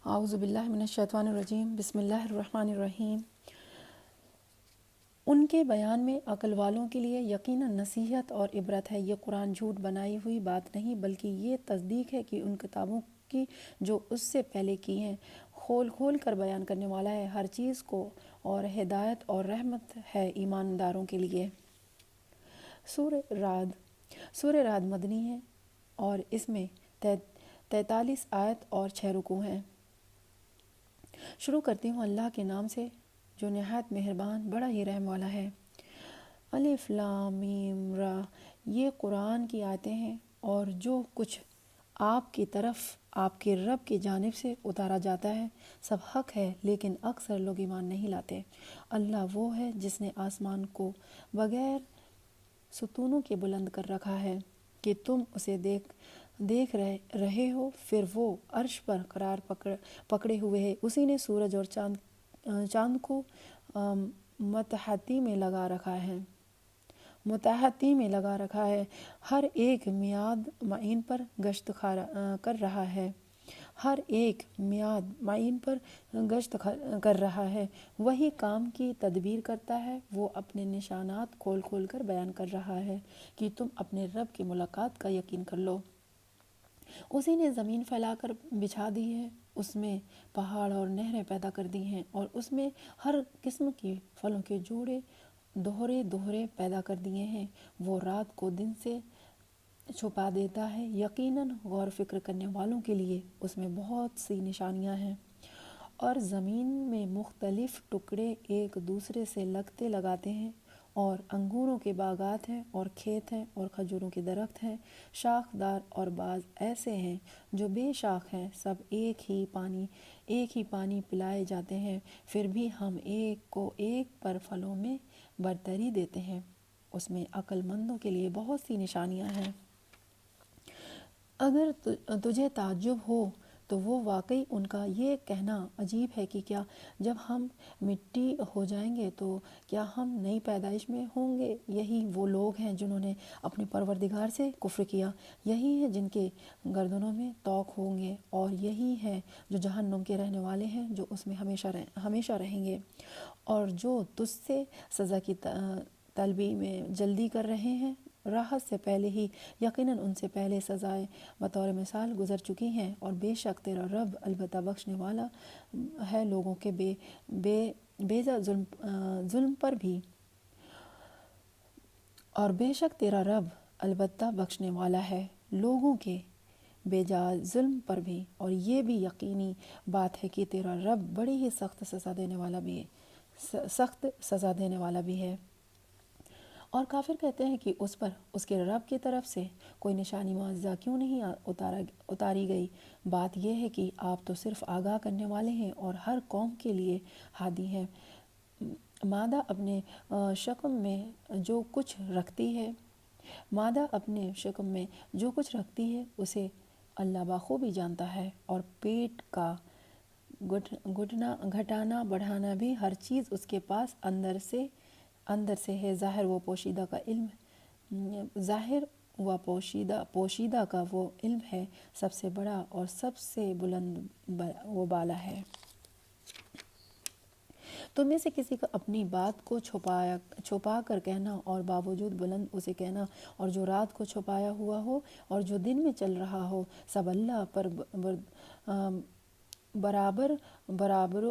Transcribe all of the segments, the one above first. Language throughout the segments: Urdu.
اعوذ باللہ من الشیطان الرجیم، بسم اللہ الرحمن الرحیم۔ ان کے بیان میں عقل والوں کے لیے یقیناً نصیحت اور عبرت ہے۔ یہ قرآن جھوٹ بنائی ہوئی بات نہیں بلکہ یہ تصدیق ہے کہ ان کتابوں کی جو اس سے پہلے کی ہیں، کھول کھول کر بیان کرنے والا ہے ہر چیز کو، اور ہدایت اور رحمت ہے ایمانداروں کے لیے۔ سورہ رعد مدنی ہے اور اس میں 43 آیت اور 6 رکوع ہیں۔ شروع کرتی ہوں اللہ کے نام سے جو نہایت مہربان بڑا ہی رحم والا ہے۔ الف لام میم را، یہ قرآن کی آیتیں ہیں، اور جو کچھ آپ کی طرف آپ کے رب کی جانب سے اتارا جاتا ہے سب حق ہے، لیکن اکثر لوگ ایمان نہیں لاتے۔ اللہ وہ ہے جس نے آسمان کو بغیر ستونوں کے بلند کر رکھا ہے کہ تم اسے دیکھ رہے ہو، پھر وہ عرش پر قرار پکڑے ہوئے ہے۔ اسی نے سورج اور چاند کو متحدی میں لگا رکھا ہے، ہر ایک میعاد معین پر گشت کر رہا ہے، وہی کام کی تدبیر کرتا ہے، وہ اپنے نشانات کھول کھول کر بیان کر رہا ہے کہ تم اپنے رب کی ملاقات کا یقین کر لو۔ اسی نے زمین پھیلا کر بچھا دی ہے، اس میں پہاڑ اور نہریں پیدا کر دی ہیں، اور اس میں ہر قسم کی پھلوں کے جوڑے دوہرے پیدا کر دیے ہیں۔ وہ رات کو دن سے چھپا دیتا ہے، یقیناً غور فکر کرنے والوں کے لیے اس میں بہت سی نشانیاں ہیں۔ اور زمین میں مختلف ٹکڑے ایک دوسرے سے لگاتے ہیں، اور انگوروں کے باغات ہیں اور کھیت ہیں اور کھجوروں کے درخت ہیں، شاخ دار، اور بعض ایسے ہیں جو بے شاخ ہیں، سب ایک ہی پانی پلائے جاتے ہیں، پھر بھی ہم ایک کو ایک پر پھلوں میں برتری دیتے ہیں۔ اس میں عقل مندوں کے لیے بہت سی نشانیاں ہیں۔ اگر تجھے تعجب ہو تو وہ واقعی ان کا یہ کہنا عجیب ہے کہ کیا جب ہم مٹی ہو جائیں گے تو کیا ہم نئی پیدائش میں ہوں گے؟ یہی وہ لوگ ہیں جنہوں نے اپنے پروردگار سے کفر کیا، یہی ہیں جن کے گردنوں میں طوق ہوں گے، اور یہی ہیں جو جہنم کے رہنے والے ہیں، جو اس میں ہمیشہ رہیں گے۔ اور جو تجھ سے سزا کی طلبی میں جلدی کر رہے ہیں، راحت سے پہلے ہی یقیناً ان سے پہلے سزائیں بطور مثال گزر چکی ہیں، اور بے شک تیرا رب البتہ بخشنے والا ہے لوگوں کے بیجا ظلم پر بھی، اور بے شک تیرا رب البتہ بخشنے والا ہے لوگوں کے بیجا ظلم پر بھی، اور یہ بھی یقینی بات ہے کہ تیرا رب بڑی ہی سخت سزا دینے والا بھی ہے۔ اور کافر کہتے ہیں کہ اس پر اس کے رب کی طرف سے کوئی نشانی معجزہ کیوں نہیں اتاری گئی؟ بات یہ ہے کہ آپ تو صرف آگاہ کرنے والے ہیں اور ہر قوم کے لیے ہادی ہیں۔ مادہ اپنے شکم میں جو کچھ رکھتی ہے اسے اللہ بخوبی جانتا ہے، اور پیٹ کا گھٹانا بڑھانا بھی ہر چیز اس کے پاس اندر سے ہے۔ ظاہر و پوشیدہ کا وہ علم ہے، سب سے بڑا اور سب سے بلند و بالا ہے۔ تم میں سے کسی کا اپنی بات کو چھپا کر کہنا اور باوجود بلند اسے کہنا، اور جو رات کو چھپایا ہوا ہو اور جو دن میں چل رہا ہو، سب اللہ پر برابر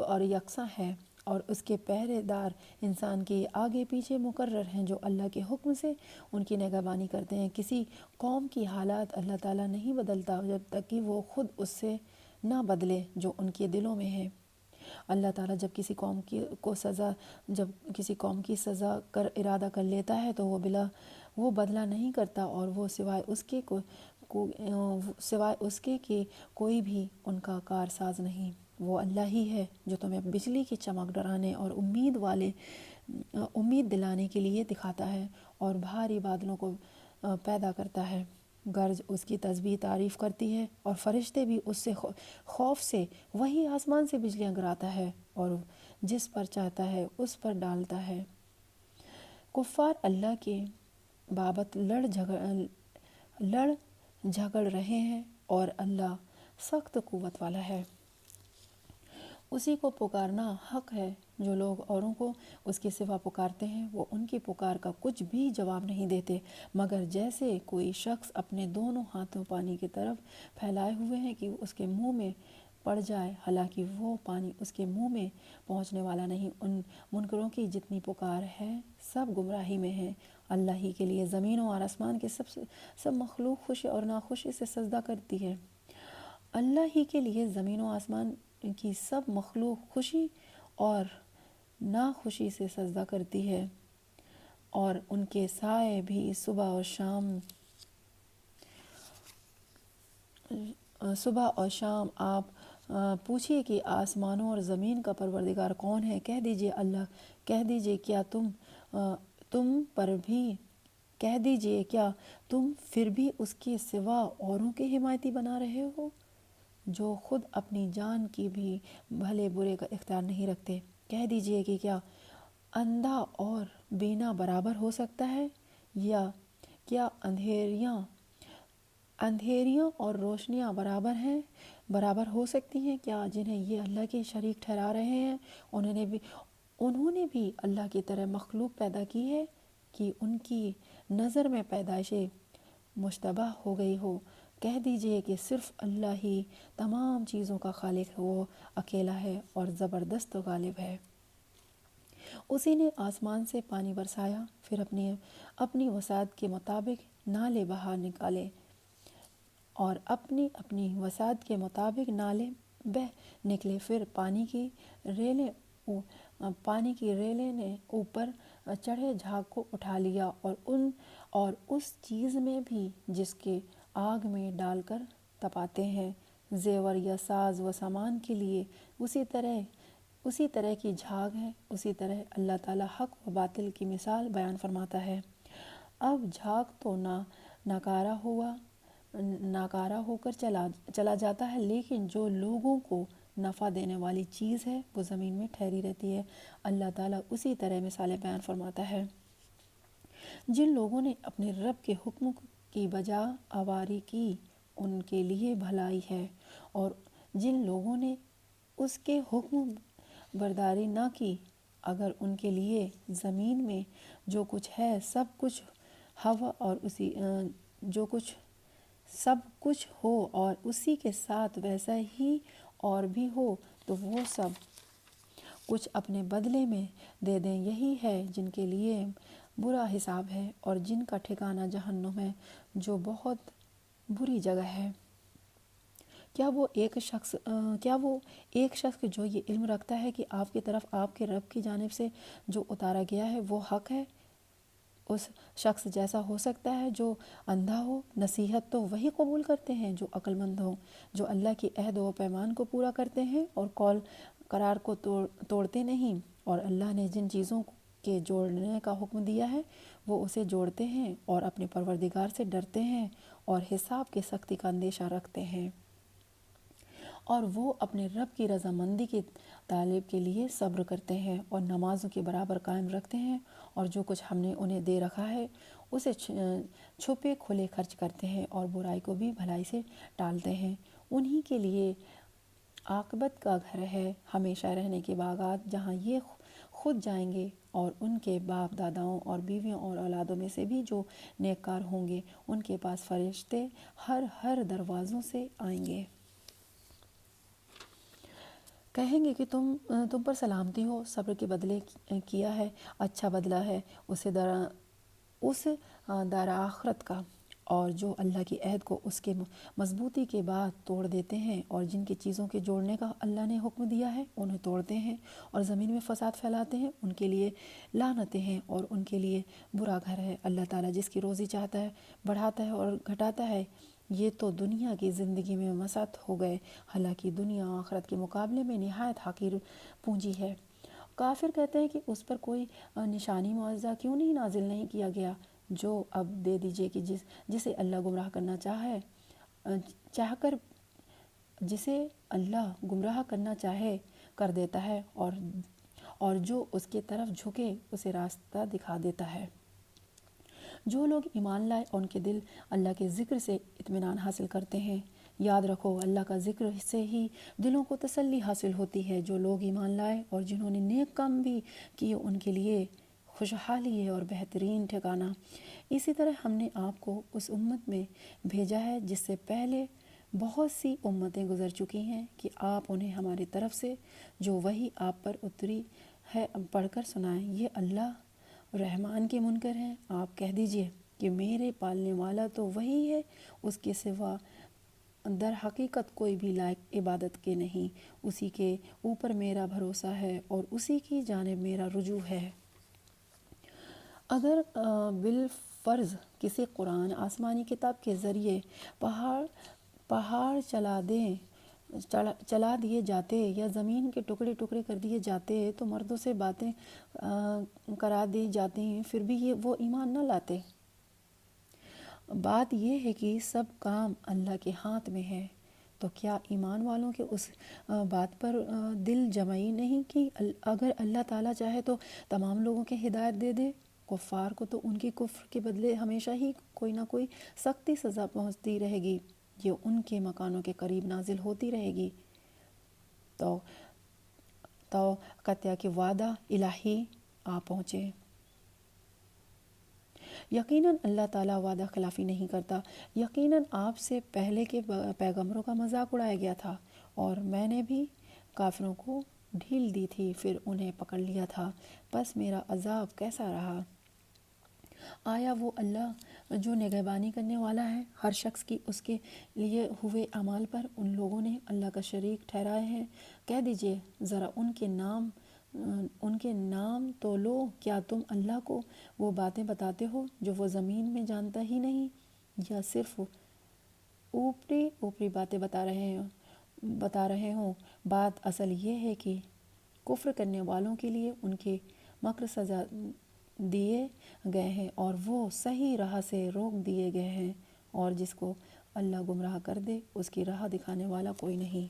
اور یکساں ہے، اور اس کے پہرے دار انسان کے آگے پیچھے مقرر ہیں جو اللہ کے حکم سے ان کی نگہبانی کرتے ہیں۔ کسی قوم کی حالات اللہ تعالیٰ نہیں بدلتا جب تک کہ وہ خود اس سے نہ بدلے جو ان کے دلوں میں ہے۔ اللہ تعالیٰ جب کسی قوم کی سزا کر ارادہ کر لیتا ہے تو وہ بدلہ نہیں کرتا، اور وہ سوائے اس کے کہ کوئی بھی ان کا کارساز نہیں۔ وہ اللہ ہی ہے جو تمہیں بجلی کی چمک ڈرانے اور امید دلانے کے لیے دکھاتا ہے، اور بھاری بادلوں کو پیدا کرتا ہے، گرج اس کی تسبیح تعریف کرتی ہے، اور فرشتے بھی اس سے خوف سے وہی آسمان سے بجلیاں گراتا ہے اور جس پر چاہتا ہے اس پر ڈالتا ہے۔ کفار اللہ کے بابت لڑ جھگڑ رہے ہیں، اور اللہ سخت قوت والا ہے۔ اسی کو پکارنا حق ہے۔ جو لوگ اوروں کو اس کے سوا پکارتے ہیں وہ ان کی پکار کا کچھ بھی جواب نہیں دیتے، مگر جیسے کوئی شخص اپنے دونوں ہاتھوں پانی کی طرف پھیلائے ہوئے ہیں کہ اس کے منہ میں پڑ جائے، حالانکہ وہ پانی اس کے منہ میں پہنچنے والا نہیں۔ ان منکروں کی جتنی پکار ہے سب گمراہی میں ہیں۔ اللہ ہی کے لیے زمینوں اور آسمان کے سب مخلوق خوشی اور ناخوشی سے سجدہ کرتی ہے۔ اللہ ہی کے لیے زمین و آسمان کی سب مخلوق خوشی اور ناخوشی سے سجدہ کرتی ہے، اور ان کے سائے بھی صبح اور شام آپ پوچھئے کہ آسمانوں اور زمین کا پروردگار کون ہے؟ کہہ دیجئے اللہ۔ کہہ دیجئے کیا تم پھر بھی اس کے سوا اوروں کے حمایتی بنا رہے ہو، جو خود اپنی جان کی بھی بھلے برے کا اختیار نہیں رکھتے؟ کہہ دیجئے کہ کیا اندھا اور بینا برابر ہو سکتا ہے؟ یا کیا اندھیریاں اور روشنیاں برابر ہو سکتی ہیں؟ کیا جنہیں یہ اللہ کے شریک ٹھہرا رہے ہیں انہوں نے بھی اللہ کی طرح مخلوق پیدا کی ہے کہ ان کی نظر میں پیدائش مشتبہ ہو گئی ہو؟ کہہ دیجئے کہ صرف اللہ ہی تمام چیزوں کا خالق ہے، وہ اکیلا ہے اور زبردست غالب ہے۔ اسی نے آسمان سے پانی برسایا، پھر اپنی وسعت کے مطابق نالے بہا نکالے، اور اپنی وسعت کے مطابق نالے بہہ نکلے۔ پھر پانی کی ریلیں نے اوپر چڑھے جھاگ کو اٹھا لیا، اور اس چیز میں بھی جس کے آگ میں ڈال کر تپاتے ہیں، زیور یا ساز و سامان کے لیے اسی طرح کی جھاگ ہے۔ اسی طرح اللہ تعالیٰ حق و باطل کی مثال بیان فرماتا ہے۔ اب جھاگ تو ناکارہ ہو کر چلا جاتا ہے، لیکن جو لوگوں کو نفع دینے والی چیز ہے وہ زمین میں ٹھہری رہتی ہے۔ اللہ تعالیٰ اسی طرح مثالیں بیان فرماتا ہے۔ جن لوگوں نے اپنے رب کے حکم کی بجا آوری کی ان کے لیے بھلائی ہے، اور جن لوگوں نے اس کے حکم برداری نہ کی، اگر ان کے لیے زمین میں جو کچھ ہے سب کچھ ہو اور اسی کے ساتھ ویسا ہی اور بھی ہو تو وہ سب کچھ اپنے بدلے میں دے دیں۔ یہی ہے جن کے لیے برا حساب ہے اور جن کا ٹھکانہ جہنم ہے، جو بہت بری جگہ ہے۔ کیا وہ ایک شخص جو یہ علم رکھتا ہے کہ آپ کی طرف آپ کے رب کی جانب سے جو اتارا گیا ہے وہ حق ہے، اس شخص جیسا ہو سکتا ہے جو اندھا ہو؟ نصیحت تو وہی قبول کرتے ہیں جو عقل مند ہوں، جو اللہ کی عہد و پیمان کو پورا کرتے ہیں اور قول قرار کو توڑتے نہیں، اور اللہ نے جن چیزوں کے جوڑنے کا حکم دیا ہے وہ اسے جوڑتے ہیں، اور اپنے پروردگار سے ڈرتے ہیں اور حساب کی سختی کا اندیشہ رکھتے ہیں، اور وہ اپنے رب کی رضامندی کے طالب کے لیے صبر کرتے ہیں اور نمازوں کے برابر قائم رکھتے ہیں، اور جو کچھ ہم نے انہیں دے رکھا ہے اسے چھپے کھلے خرچ کرتے ہیں، اور برائی کو بھی بھلائی سے ٹالتے ہیں۔ انہی کے لیے عاقبت کا گھر ہے، ہمیشہ رہنے کے باغات، جہاں یہ خود جائیں گے اور ان کے باپ داداؤں اور بیویوں اور اولادوں میں سے بھی جو نیککار ہوں گے، ان کے پاس فرشتے ہر دروازوں سے آئیں گے۔ کہیں گے کہ تم پر سلامتی ہو، صبر کے بدلے کیا ہے، اچھا بدلہ ہے اس دار آخرت کا۔ اور جو اللہ کی عہد کو اس کے مضبوطی کے بعد توڑ دیتے ہیں، اور جن کی چیزوں کے جوڑنے کا اللہ نے حکم دیا ہے انہیں توڑتے ہیں اور زمین میں فساد پھیلاتے ہیں، ان کے لیے لعنتیں ہیں اور ان کے لیے برا گھر ہے۔ اللہ تعالیٰ جس کی روزی چاہتا ہے بڑھاتا ہے اور گھٹاتا ہے۔ یہ تو دنیا کی زندگی میں مسعت ہو گئے، حالانکہ دنیا آخرت کے مقابلے میں نہایت حقیر پونجی ہے۔ کافر کہتے ہیں کہ اس پر کوئی نشانی معجزہ کیوں نہیں نازل نہیں کیا گیا؟ جو اب دے دیجئے کہ جسے اللہ گمراہ کرنا چاہے کر دیتا ہے، اور جو اس کے طرف جھکے اسے راستہ دکھا دیتا ہے۔ جو لوگ ایمان لائے اور ان کے دل اللہ کے ذکر سے اطمینان حاصل کرتے ہیں، یاد رکھو اللہ کا ذکر سے ہی دلوں کو تسلی حاصل ہوتی ہے۔ جو لوگ ایمان لائے اور جنہوں نے نیک کام بھی کیے ان کے لیے خوشحالی ہے اور بہترین ٹھکانہ۔ اسی طرح ہم نے آپ کو اس امت میں بھیجا ہے جس سے پہلے بہت سی امتیں گزر چکی ہیں کہ آپ انہیں ہماری طرف سے جو وحی آپ پر اتری ہے پڑھ کر سنائیں۔ یہ اللہ رحمان کے منکر ہیں۔ آپ کہہ دیجئے کہ میرے پالنے والا تو وہی ہے، اس کے سوا در حقیقت کوئی بھی لائق عبادت کے نہیں۔ اسی کے اوپر میرا بھروسہ ہے اور اسی کی جانب میرا رجوع ہے۔ اگر بالفرض کسی قرآن آسمانی کتاب کے ذریعے پہاڑ چلا دیے جاتے یا زمین کے ٹکڑے ٹکڑے کر دیے جاتے تو مردوں سے باتیں کرا دی جاتی پھر بھی وہ ایمان نہ لاتے۔ بات یہ ہے کہ سب کام اللہ کے ہاتھ میں ہے، تو کیا ایمان والوں کے اس بات پر دل جمعی نہیں کہ اگر اللہ تعالیٰ چاہے تو تمام لوگوں کے ہدایت دے دے؟ کفار کو تو ان کی کفر کے بدلے ہمیشہ ہی کوئی نہ کوئی سختی سزا پہنچتی رہے گی، یہ ان کے مکانوں کے قریب نازل ہوتی رہے گی۔ تو قطع کہ وعدہ الہی آ پہنچے۔ یقیناً اللہ تعالیٰ وعدہ خلافی نہیں کرتا۔ یقیناً آپ سے پہلے کے پیغمبروں کا مذاق اڑایا گیا تھا اور میں نے بھی کافروں کو ڈھیل دی تھی، پھر انہیں پکڑ لیا تھا، بس میرا عذاب کیسا رہا۔ آیا وہ اللہ جو نگہبانی کرنے والا ہے ہر شخص کی اس کے لیے ہوئے اعمال پر ان لوگوں نے اللہ کا شریک ٹھہرائے ہیں؟ کہہ دیجئے ذرا ان کے نام تو لو، کیا تم اللہ کو وہ باتیں بتاتے ہو جو وہ زمین میں جانتا ہی نہیں، یا صرف اوپری اوپری باتیں بتا رہے ہوں؟ بات اصل یہ ہے کہ کفر کرنے والوں کے لیے ان کے مکر سزا دیے گئے ہیں اور وہ صحیح راہ سے روک دیے گئے ہیں، اور جس کو اللہ گمراہ کر دے اس کی راہ دکھانے والا کوئی نہیں۔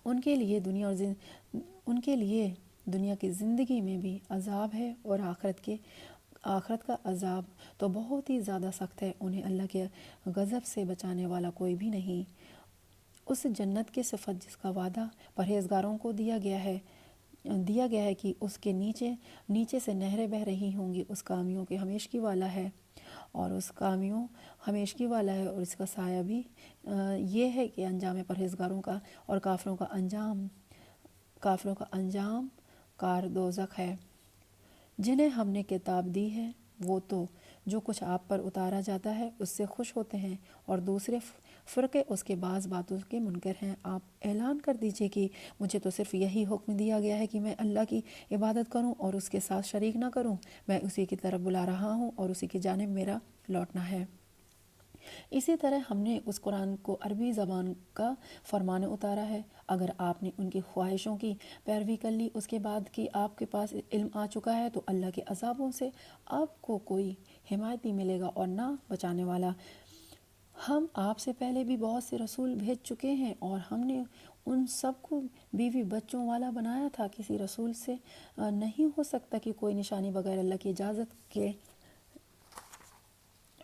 ان کے لیے دنیا کی زندگی میں بھی عذاب ہے اور آخرت کا عذاب تو بہت ہی زیادہ سخت ہے۔ انہیں اللہ کے غضب سے بچانے والا کوئی بھی نہیں۔ اس جنت کی صفت جس کا وعدہ پرہیزگاروں کو دیا گیا ہے کہ اس کے نیچے سے نہریں بہہ رہی ہوں گی، اس کامیوں کے ہمیشگی والا ہے اور اس کا سایہ بھی یہ ہے کہ انجام پرہیزگاروں کا اور کافروں کا انجام کار دوزخ ہے۔ جنہیں ہم نے کتاب دی ہے وہ تو جو کچھ آپ پر اتارا جاتا ہے اس سے خوش ہوتے ہیں، اور دوسرے فرقے اس کے بعض باتوں کے منکر ہیں۔ آپ اعلان کر دیجئے کہ مجھے تو صرف یہی حکم دیا گیا ہے کہ میں اللہ کی عبادت کروں اور اس کے ساتھ شریک نہ کروں۔ میں اسی کی طرف بلا رہا ہوں اور اسی کی جانب میرا لوٹنا ہے۔ اسی طرح ہم نے اس قرآن کو عربی زبان کا فرمان اتارا ہے۔ اگر آپ نے ان کی خواہشوں کی پیروی کر لی اس کے بعد کہ آپ کے پاس علم آ چکا ہے تو اللہ کے عذابوں سے آپ کو کوئی حمایت نہیں ملے گا اور نہ بچانے والا۔ ہم آپ سے پہلے بھی بہت سے رسول بھیج چکے ہیں اور ہم نے ان سب کو بیوی بچوں والا بنایا تھا۔ کسی رسول سے نہیں ہو سکتا کہ کوئی نشانی بغیر اللہ کی اجازت کے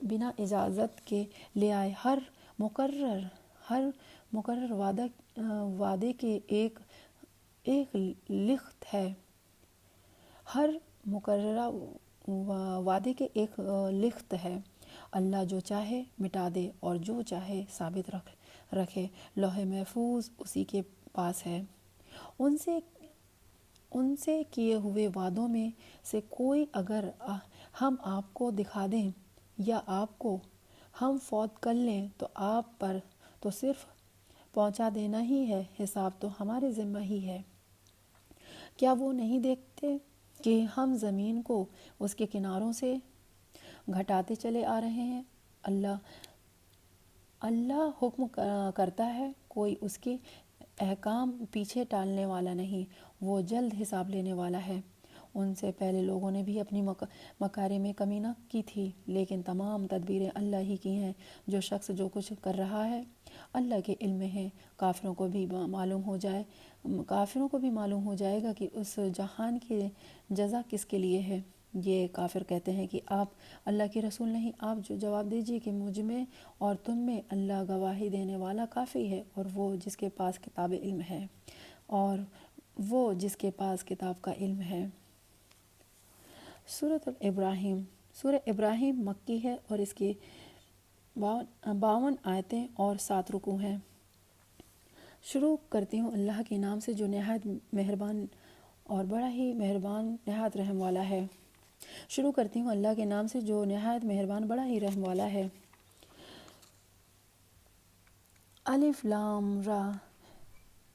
بنا اجازت کے لے آئے۔ ہر مقرر وعدے کے ایک لخت ہے۔ ہر مقررہ وعدے کے ایک لخت ہے۔ اللہ جو چاہے مٹا دے اور جو چاہے ثابت رکھے۔ لوح محفوظ اسی کے پاس ہے۔ ان سے کیے ہوئے وعدوں میں سے کوئی اگر ہم آپ کو دکھا دیں یا آپ کو ہم فوت کر لیں تو آپ پر تو صرف پہنچا دینا ہی ہے، حساب تو ہمارے ذمہ ہی ہے۔ کیا وہ نہیں دیکھتے کہ ہم زمین کو اس کے کناروں سے گھٹاتے چلے آ رہے ہیں؟ اللہ حکم کرتا ہے، کوئی اس کے احکام پیچھے ٹالنے والا نہیں، وہ جلد حساب لینے والا ہے۔ ان سے پہلے لوگوں نے بھی اپنی مکاری میں کمی نہ کی تھی، لیکن تمام تدبیریں اللہ ہی کی ہیں۔ جو شخص جو کچھ کر رہا ہے اللہ کے علم میں ہے۔ کافروں کو بھی معلوم ہو جائے گا کہ اس جہان کی جزا کس کے لیے ہے۔ یہ کافر کہتے ہیں کہ آپ اللہ کے رسول نہیں، آپ جو جواب دیجیے کہ مجھ میں اور تم میں اللہ گواہی دینے والا کافی ہے، اور وہ جس کے پاس کتاب علم ہے، اور وہ جس کے پاس کتاب کا علم ہے۔ سورۃ الابراہیم۔ سورہ ابراہیم مکی ہے اور اس کی 52 آیتیں اور 7 رکوع ہیں۔ شروع کرتی ہوں اللہ کے نام سے جو نہایت مہربان اور بڑا ہی مہربان نہایت رحم والا ہے۔ شروع کرتی ہوں اللہ کے نام سے جو نہایت مہربان بڑا ہی رحم والا ہے۔ الف لام را،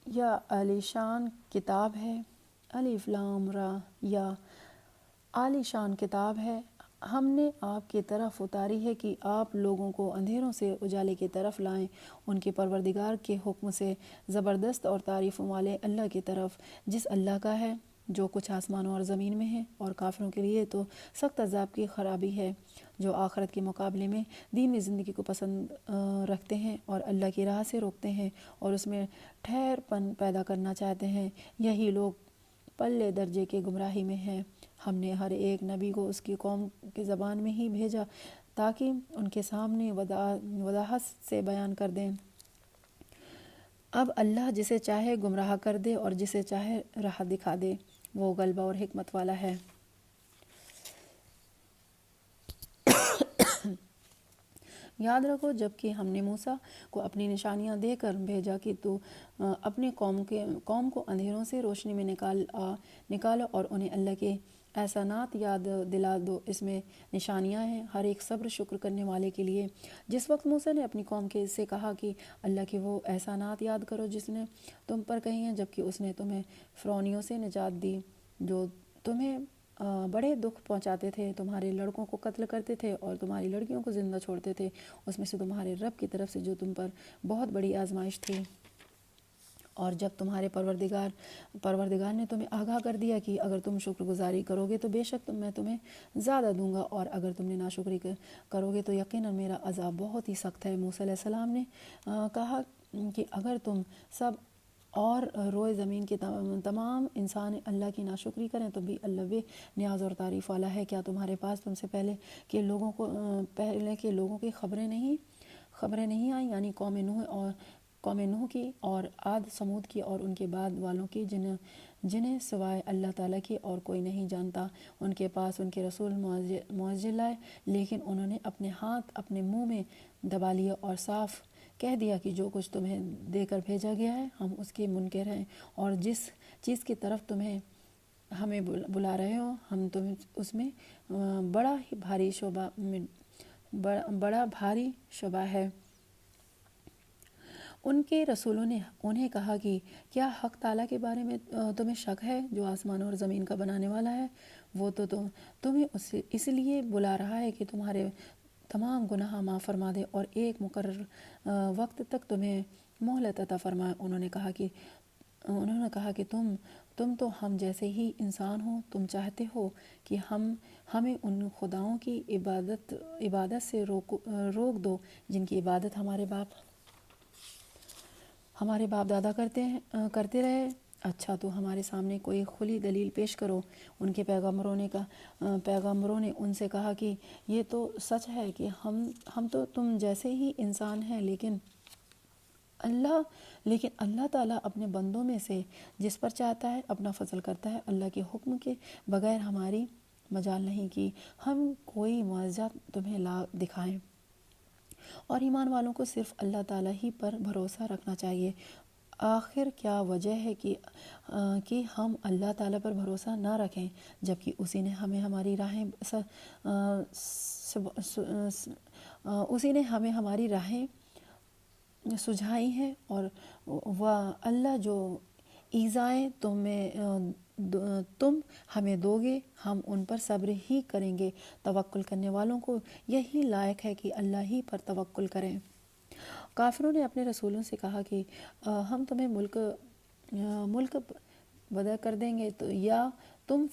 یا عالی شان کتاب ہے۔ الف لام را، یا عالی شان کتاب ہے، ہم نے آپ کی طرف اتاری ہے کہ آپ لوگوں کو اندھیروں سے اجالے کی طرف لائیں، ان کے پروردگار کے حکم سے، زبردست اور تعریفوں والے اللہ کی طرف، جس اللہ کا ہے جو کچھ آسمانوں اور زمین میں ہے۔ اور کافروں کے لیے تو سخت عذاب کی خرابی ہے، جو آخرت کے مقابلے میں دین میں زندگی کو پسند رکھتے ہیں اور اللہ کی راہ سے روکتے ہیں اور اس میں ٹھہر پن پیدا کرنا چاہتے ہیں۔ یہی لوگ پلے درجے کے گمراہی میں ہیں۔ ہم نے ہر ایک نبی کو اس کی قوم کی زبان میں ہی بھیجا تاکہ ان کے سامنے وضاحت سے بیان کر دیں۔ اب اللہ جسے چاہے گمراہ کر دے اور جسے چاہے راہ دکھا دے، وہ غلبہ اور حکمت والا ہے۔ یاد رکھو جب کہ ہم نے موسیٰ کو اپنی نشانیاں دے کر بھیجا کہ تو اپنی قوم کو اندھیروں سے روشنی میں نکالو اور انہیں اللہ کے احسانات یاد دلا دو، اس میں نشانیاں ہیں ہر ایک صبر شکر کرنے والے کے لیے۔ جس وقت موسیٰ نے اپنی قوم کے سے کہا کہ اللہ کے وہ احسانات یاد کرو جس نے تم پر کہی ہیں، جبکہ اس نے تمہیں فرعونیوں سے نجات دی جو تمہیں بڑے دکھ پہنچاتے تھے، تمہارے لڑکوں کو قتل کرتے تھے اور تمہاری لڑکیوں کو زندہ چھوڑتے تھے، اس میں سے تمہارے رب کی طرف سے جو تم پر بہت بڑی آزمائش تھی۔ اور جب تمہارے پروردگار نے تمہیں آگاہ کر دیا کہ اگر تم شکر گزاری کرو گے تو بے شک میں تمہیں زیادہ دوں گا، اور اگر تم نے ناشکری کرو گے تو یقیناً میرا عذاب بہت ہی سخت ہے۔ موسیٰ علیہ السلام نے کہا کہ اگر تم سب اور روئے زمین کے تمام انسان اللہ کی ناشکری کریں تو بھی اللہ بے نیاز اور تعریف والا ہے۔ کیا تمہارے پاس تم سے پہلے کے لوگوں کی خبریں نہیں آئیں، یعنی قوم نوح کی اور عاد سمود کی اور ان کے بعد والوں کی، جنہیں سوائے اللہ تعالیٰ کی اور کوئی نہیں جانتا۔ ان کے پاس ان کے رسول معجزے لائے، لیکن انہوں نے اپنے ہاتھ اپنے منہ میں دبا لیے اور صاف کہہ دیا کہ جو کچھ تمہیں دے کر بھیجا گیا ہے ہم اس کے منکر ہیں، اور جس چیز کی طرف ہمیں بلا رہے ہو ہم تمہیں اس میں بڑا بھاری شبہ ہے۔ ان کے رسولوں نے انہیں کہا کہ کیا حق تعالیٰ کے بارے میں تمہیں شک ہے جو آسمان اور زمین کا بنانے والا ہے؟ وہ تو تمہیں اس لیے بلا رہا ہے کہ تمہارے تمام گناہ معاف فرما دے اور ایک مقرر وقت تک تمہیں مہلت عطا فرمائے۔ انہوں نے کہا کہ تم تو ہم جیسے ہی انسان ہو، تم چاہتے ہو کہ ہمیں ان خداؤں کی عبادت سے روک دو جن کی عبادت ہمارے باپ دادا کرتے رہے۔ اچھا تو ہمارے سامنے کوئی کھلی دلیل پیش کرو۔ ان کے پیغمبروں نے ان سے کہا کہ یہ تو سچ ہے کہ ہم تو تم جیسے ہی انسان ہیں، لیکن اللہ تعالیٰ اپنے بندوں میں سے جس پر چاہتا ہے اپنا فضل کرتا ہے۔ اللہ کے حکم کے بغیر ہماری مجال نہیں کہ ہم کوئی معجزہ تمہیں لا دکھائیں، اور ایمان والوں کو صرف اللہ تعالیٰ ہی پر بھروسہ رکھنا چاہیے۔ آخر کیا وجہ ہے کہ ہم اللہ تعالیٰ پر بھروسہ نہ رکھیں جبکہ اسی نے ہمیں ہماری راہیں سجھائی ہیں، اور اللہ جو ایذائیں تم ہمیں دو گے ہم ان پر صبر ہی کریں گے۔ توکل کرنے والوں کو یہی لائق ہے کہ اللہ ہی پر توکل کریں۔ کافروں نے اپنے رسولوں سے کہا کہ ہم تمہیں ملک بدر کر دیں گے یا تم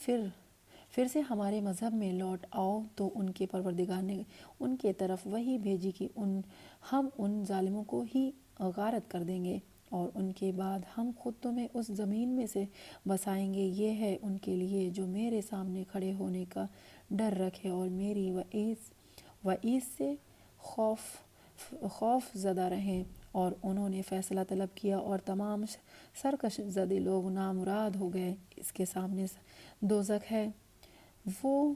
پھر سے ہمارے مذہب میں لوٹ آؤ، تو ان کے پروردگار نے ان کے طرف وحی بھیجی کہ ہم ان ظالموں کو ہی غارت کر دیں گے۔ اور ان کے بعد ہم خود تمہیں اس زمین میں سے بسائیں گے۔ یہ ہے ان کے لیے جو میرے سامنے کھڑے ہونے کا ڈر رکھے اور میری وعید سے خوف زدہ رہیں۔ اور انہوں نے فیصلہ طلب کیا اور تمام سرکش زدے لوگ نامراد ہو گئے۔ اس کے سامنے دوزخ ہے، وہ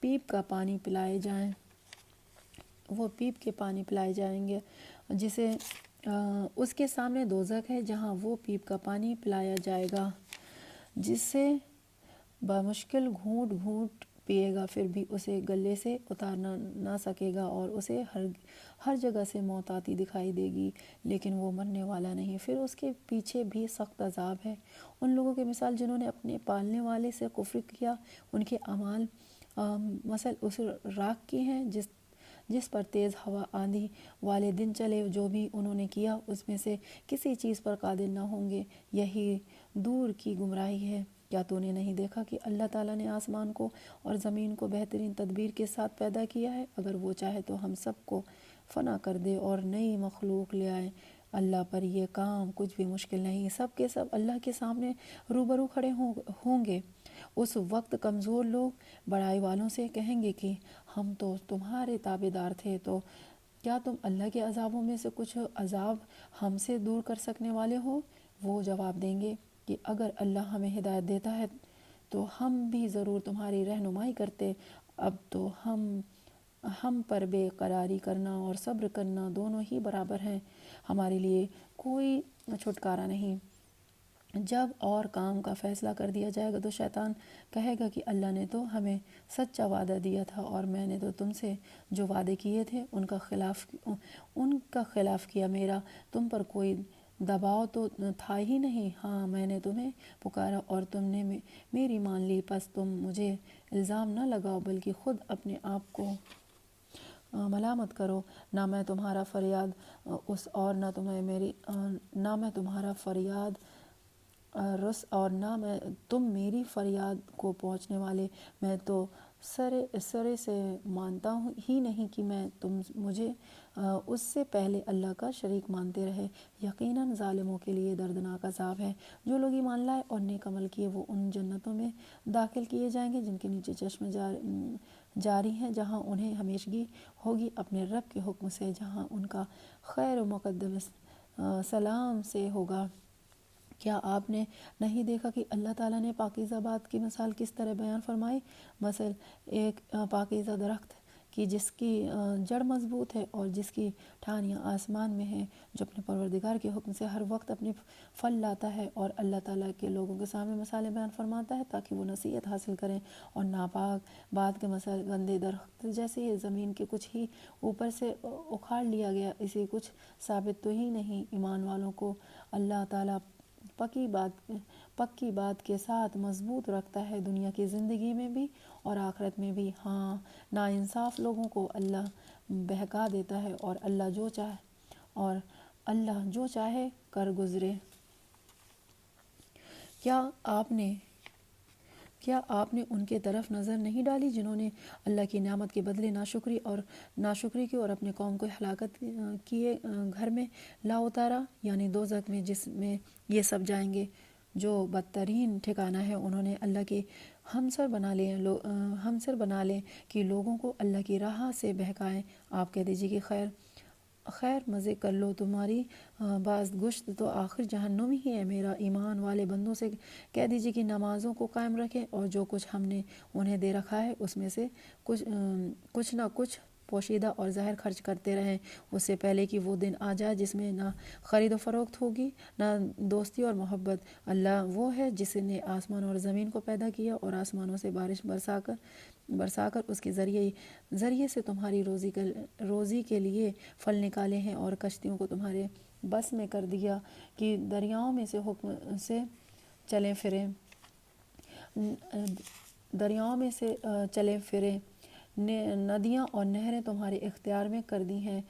پیپ کا پانی پلائے جائیں، وہ پیپ کے پانی پلائے جائیں گے جسے اس کے سامنے دوزخ ہے جہاں وہ پیپ کا پانی پلایا جائے گا جسے بمشکل گھونٹ گھونٹ پیے گا، پھر بھی اسے گلے سے اتارنا نہ سکے گا اور اسے ہر جگہ سے موت آتی دکھائی دے گی لیکن وہ مرنے والا نہیں۔ پھر اس کے پیچھے بھی سخت عذاب ہے۔ ان لوگوں کی مثال جنہوں نے اپنے پالنے والے سے کفر کیا، ان کے اعمال مثل اس راکھ کی ہیں جس پر تیز ہوا آندھی والے دن چلے۔ جو بھی انہوں نے کیا اس میں سے کسی چیز پر قادر نہ ہوں گے، یہی دور کی گمراہی ہے۔ کیا تو نے نہیں دیکھا کہ اللہ تعالیٰ نے آسمان کو اور زمین کو بہترین تدبیر کے ساتھ پیدا کیا ہے؟ اگر وہ چاہے تو ہم سب کو فنا کر دے اور نئی مخلوق لے آئے۔ اللہ پر یہ کام کچھ بھی مشکل نہیں۔ سب کے سب اللہ کے سامنے روبرو کھڑے ہوں گے۔ اس وقت کمزور لوگ بڑائی والوں سے کہیں گے کہ ہم تو تمہارے تابع دار تھے، تو کیا تم اللہ کے عذابوں میں سے کچھ عذاب ہم سے دور کر سکنے والے ہو؟ وہ جواب دیں گے کہ اگر اللہ ہمیں ہدایت دیتا ہے تو ہم بھی ضرور تمہاری رہنمائی کرتے۔ اب تو ہم پر بے قراری کرنا اور صبر کرنا دونوں ہی برابر ہیں، ہمارے لیے کوئی چھٹکارا نہیں۔ جب اور کام کا فیصلہ کر دیا جائے گا تو شیطان کہے گا کہ اللہ نے تو ہمیں سچا وعدہ دیا تھا اور میں نے تو تم سے جو وعدے کیے تھے ان کا خلاف کیا۔ میرا تم پر کوئی دباؤ تو تھا ہی نہیں۔ ہاں، میں نے تمہیں پکارا اور تم نے میری مان لی، پس تم مجھے الزام نہ لگاؤ بلکہ خود اپنے آپ کو ملامت کرو۔ نہ میں تمہارا فریاد رس اور نہ میں تم میری فریاد کو پہنچنے والے۔ میں تو سرے سے مانتا ہی نہیں کہ تم مجھے اس سے پہلے اللہ کا شریک مانتے رہے۔ یقیناً ظالموں کے لیے دردناک عذاب ہے۔ جو لوگ ایمان لائے اور نیک عمل کیے وہ ان جنتوں میں داخل کیے جائیں گے جن کے نیچے چشمے جاری ہیں، جہاں انہیں ہمیشگی ہوگی اپنے رب کے حکم سے، جہاں ان کا خیر و مقدم سلام سے ہوگا۔ کیا آپ نے نہیں دیکھا کہ اللہ تعالیٰ نے پاکیزہ بات کی مثال کس طرح بیان فرمائی؟ مثل ایک پاکیزہ درخت کی جس کی جڑ مضبوط ہے اور جس کی ٹہنیاں آسمان میں ہیں، جو اپنے پروردگار کے حکم سے ہر وقت اپنے پھل لاتا ہے اور اللہ تعالیٰ کے لوگوں کے سامنے مثالیں بیان فرماتا ہے تاکہ وہ نصیحت حاصل کریں۔ اور ناپاک بات کے مثل گندے درخت جیسے ہی زمین کے کچھ ہی اوپر سے اکھاڑ لیا گیا، اسے کچھ ثابت تو ہی نہیں۔ ایمان والوں کو اللہ تعالیٰ پکی بات کے ساتھ مضبوط رکھتا ہے، دنیا کی زندگی میں بھی اور آخرت میں بھی۔ ہاں، ناانصاف لوگوں کو اللہ بہکا دیتا ہے اور اللہ جو چاہے کر گزرے۔ کیا آپ نے ان کے طرف نظر نہیں ڈالی جنہوں نے اللہ کی نعمت کے بدلے ناشکری کی اور اپنے قوم کو ہلاکت کیے گھر میں لا اتارا، یعنی دوزخ میں، جس میں یہ سب جائیں گے، جو بدترین ٹھکانہ ہے۔ انہوں نے اللہ کے ہمسر بنا لیں کہ لوگوں کو اللہ کی راہ سے بہکائیں۔ آپ کہہ دیجیے کہ خیر مزے کر لو، تمہاری باز گشت تو آخر جہنم ہی ہے۔ میرا ایمان والے بندوں سے کہہ دیجیے کہ نمازوں کو قائم رکھیں اور جو کچھ ہم نے انہیں دے رکھا ہے اس میں سے کچھ نہ کچھ پوشیدہ اور ظاہر خرچ کرتے رہیں، اس سے پہلے کہ وہ دن آ جائے جس میں نہ خرید و فروخت ہوگی نہ دوستی اور محبت۔ اللہ وہ ہے جس نے آسمان اور زمین کو پیدا کیا اور آسمانوں سے بارش برسا کر اس کے ذریعے سے تمہاری روزی کے لیے پھل نکالے ہیں، اور کشتیوں کو تمہارے بس میں کر دیا کہ دریاؤں میں سے حکم سے چلیں پھریں۔ ندیاں اور نہریں تمہارے اختیار میں کر دی ہیں۔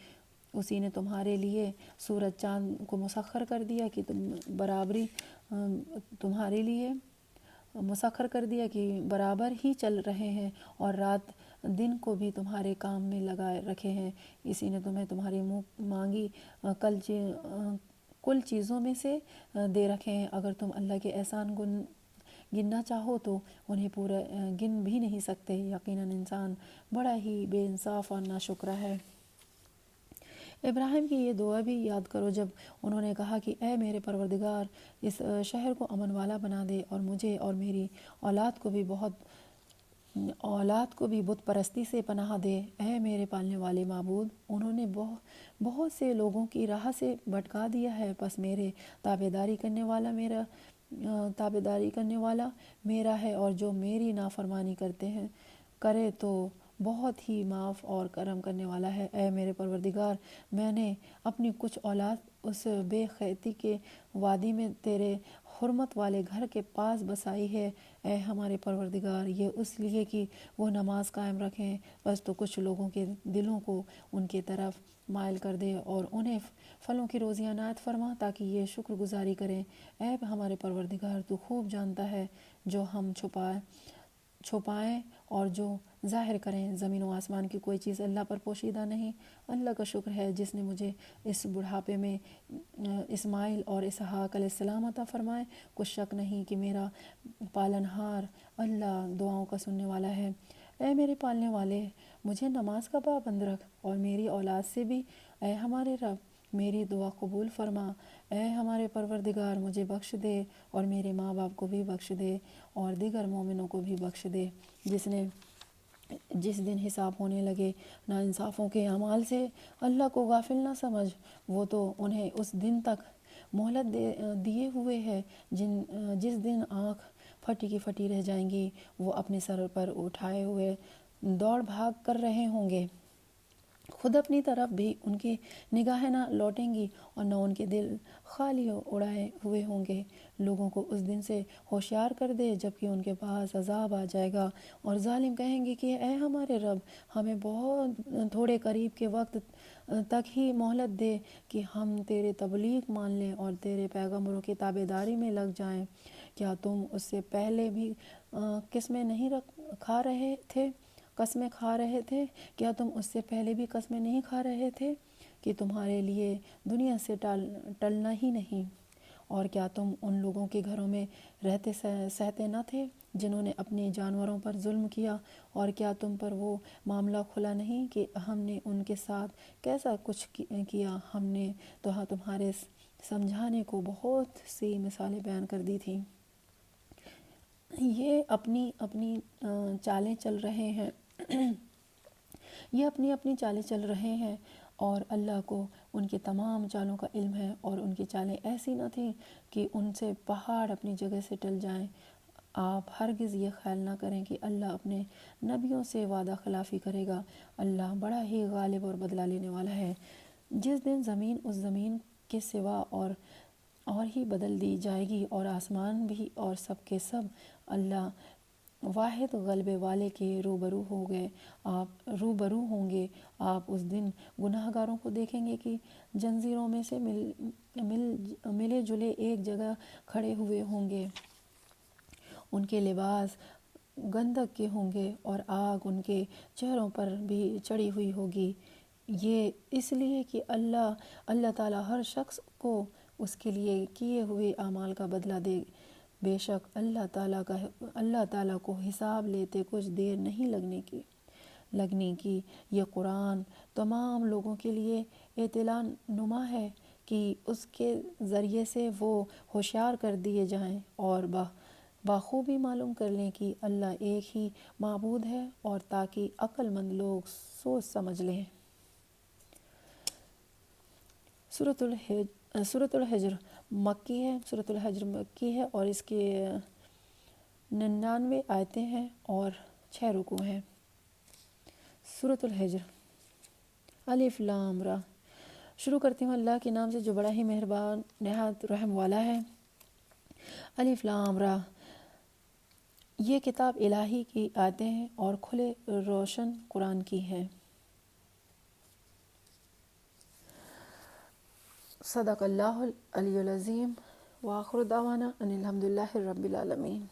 اسی نے تمہارے لیے سورج چاند کو مسخر کر دیا کہ تمہارے لیے مسخر کر دیا کہ برابر ہی چل رہے ہیں، اور رات دن کو بھی تمہارے کام میں لگائے رکھے ہیں۔ اسی نے تمہیں تمہاری منہ مانگی کل چیزوں میں سے دے رکھے ہیں۔ اگر تم اللہ کے احسان گننا چاہو تو انہیں پورا گن بھی نہیں سکتے۔ یقیناً انسان بڑا ہی بے انصاف اور ناشکرا ہے۔ ابراہیم کی یہ دعا بھی یاد کرو جب انہوں نے کہا کہ اے میرے پروردگار، اس شہر کو امن والا بنا دے اور مجھے اور میری اولاد کو بھی بت پرستی سے پناہ دے۔ اے میرے پالنے والے معبود، انہوں نے بہت سے لوگوں کی راہ سے بھٹکا دیا ہے، پس میرے تابعداری کرنے والا میرا ہے، اور جو میری نافرمانی کرے تو بہت ہی معاف اور کرم کرنے والا ہے۔ اے میرے پروردگار، میں نے اپنی کچھ اولاد اس بے خیتی کے وادی میں تیرے حرمت والے گھر کے پاس بسائی ہے۔ اے ہمارے پروردگار، یہ اس لیے کہ وہ نماز قائم رکھیں، بس تو کچھ لوگوں کے دلوں کو ان کی طرف مائل کر دے اور انہیں پھلوں کی روزی عنایت فرما تاکہ یہ شکر گزاری کریں۔ اے ہمارے پروردگار، تو خوب جانتا ہے جو ہم چھپائیں اور جو ظاہر کریں۔ زمین و آسمان کی کوئی چیز اللہ پر پوشیدہ نہیں۔ اللہ کا شکر ہے جس نے مجھے اس بڑھاپے میں اسماعیل اور اسحاق علیہ السلام عطا فرمائے۔ کچھ شک نہیں کہ میرا پالنہار اللہ دعاؤں کا سننے والا ہے۔ اے میرے پالنے والے، مجھے نماز کا پابند رکھ اور میری اولاد سے بھی۔ اے ہمارے رب، میری دعا قبول فرما۔ اے ہمارے پروردگار، مجھے بخش دے اور میرے ماں باپ کو بھی بخش دے اور دیگر مومنوں کو بھی بخش دے۔ جس دن حساب ہونے لگے ناانصافوں کے اعمال سے، اللہ کو غافل نہ سمجھ، وہ تو انہیں اس دن تک مہلت دیے ہوئے ہے جس دن آنکھ پھٹی کی پھٹی رہ جائیں گی، وہ اپنے سر پر اٹھائے ہوئے دوڑ بھاگ کر رہے ہوں گے، خود اپنی طرف بھی ان کی نگاہیں نہ لوٹیں گی اور نہ ان کے دل خالی اڑائے ہوئے ہوں گے۔ لوگوں کو اس دن سے ہوشیار کر دے جبکہ ان کے پاس عذاب آ جائے گا، اور ظالم کہیں گے کہ اے ہمارے رب، ہمیں بہت تھوڑے قریب کے وقت تک ہی مہلت دے کہ ہم تیرے تبلیغ مان لیں اور تیرے پیغمبروں کی تابعداری میں لگ جائیں۔ کیا تم اس سے پہلے بھی قسمیں کھا رہے تھے؟ کیا تم اس سے پہلے بھی قسمیں نہیں کھا رہے تھے کہ تمہارے لیے دنیا سے ٹلنا ہی نہیں؟ اور کیا تم ان لوگوں کے گھروں میں رہتے سہتے نہ تھے جنہوں نے اپنے جانوروں پر ظلم کیا؟ اور کیا تم پر وہ معاملہ کھلا نہیں کہ ہم نے ان کے ساتھ کیسا کچھ کیا؟ ہم نے تو تمہارے سمجھانے کو بہت سی مثالیں بیان کر دی تھیں۔ یہ اپنی اپنی چالیں چل رہے ہیں اور اللہ کو ان کی تمام چالوں کا علم ہے، اور ان کی چالیں ایسی نہ تھیں کہ ان سے پہاڑ اپنی جگہ سے ٹل جائیں۔ آپ ہرگز یہ خیال نہ کریں کہ اللہ اپنے نبیوں سے وعدہ خلافی کرے گا۔ اللہ بڑا ہی غالب اور بدلہ لینے والا ہے۔ جس دن زمین اس زمین کے سوا اور ہی بدل دی جائے گی اور آسمان بھی اور سب کے سب اللہ واحد غلبے والے کے روبرو ہوں گے۔ آپ اس دن گناہ گاروں کو دیکھیں گے کہ جنزیروں میں سے ملے جلے ایک جگہ کھڑے ہوئے ہوں گے، ان کے لباس گندک کے ہوں گے اور آگ ان کے چہروں پر بھی چڑھی ہوئی ہوگی۔ یہ اس لیے کہ اللہ تعالیٰ ہر شخص کو اس کے لیے کیے ہوئے اعمال کا بدلہ دے۔ بے شک اللہ تعالیٰ کو حساب لیتے کچھ دیر نہیں لگنے کی۔ یہ قرآن تمام لوگوں کے لیے اطلاع نما ہے کہ اس کے ذریعے سے وہ ہوشیار کر دیے جائیں اور بخوبی معلوم کر لیں کہ اللہ ایک ہی معبود ہے، اور تاکہ عقل مند لوگ سوچ سمجھ لیں۔ سورۃ الحجر مکی ہے اور اس کے 99 آیتیں ہیں اور 6 رکوع ہیں۔ سورۃ الحجر۔ الف لام را۔ شروع کرتی ہوں اللہ کے نام سے جو بڑا ہی مہربان نہایت رحم والا ہے۔ الف لام را۔ یہ کتاب الہی کی آیتیں ہیں اور کھلے روشن قرآن کی ہیں۔ صدق اللہ العلی العظیم، وآخر دعوانا ان الحمد للہ رب العالمین۔